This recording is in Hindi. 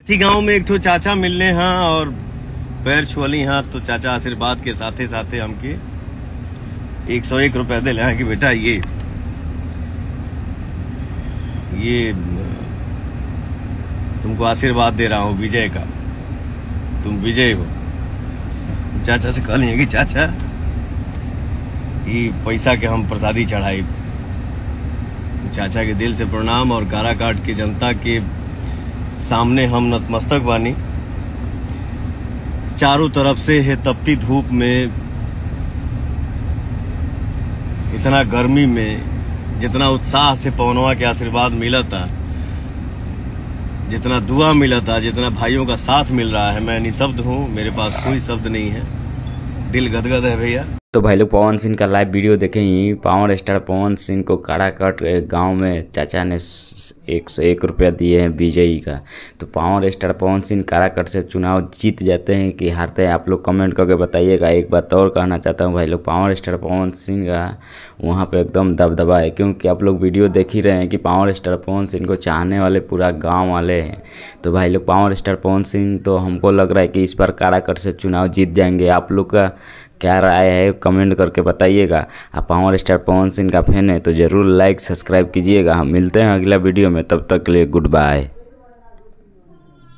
थी गांव में एक ठो चाचा मिलने हाँ और पैर छुअली हाँ तो चाचा आशीर्वाद के साथे साथे हमके 101 रुपया दिले हाँ कि बेटा ये तुमको आशीर्वाद दे रहा हूँ विजय का, तुम विजय हो। चाचा से कहली है कि चाचा ये पैसा के हम प्रसादी चढ़ाई। चाचा के दिल से प्रणाम और काराकाट की जनता के सामने हम नतमस्तक बानी। चारों तरफ से है तपती धूप में, इतना गर्मी में जितना उत्साह से पवनवा के आशीर्वाद मिला था, जितना दुआ मिला था, जितना भाइयों का साथ मिल रहा है, मैं निशब्द हूँ, मेरे पास कोई शब्द नहीं है, दिल गदगद है भैया। तो भाई लोग पवन सिंह का लाइव वीडियो देखें ही। पावर स्टार पवन सिंह को काराकाट गांव में चाचा ने 101 रुपया दिए हैं विजयी का। तो पावर स्टार पवन सिंह काराकाट से चुनाव जीत जाते हैं कि हारते हैं, आप लोग कमेंट करके बताइएगा। एक बात और कहना चाहता हूं भाई लोग, पावर स्टार पवन सिंह का वहां पे एकदम दबदबा है, क्योंकि आप लोग वीडियो देख ही रहे हैं कि पावर स्टार पवन सिंह को चाहने वाले पूरा गाँव वाले हैं। तो भाई लोग पावर स्टार पवन सिंह तो हमको लग रहा है कि इस बार काराकाट से चुनाव जीत जाएंगे। आप लोग का क्या राय है कमेंट करके बताइएगा। आप पावर स्टार पवन सिंह का फैन है तो ज़रूर लाइक सब्सक्राइब कीजिएगा। हम मिलते हैं अगला वीडियो में, तब तक के लिए गुड बाय।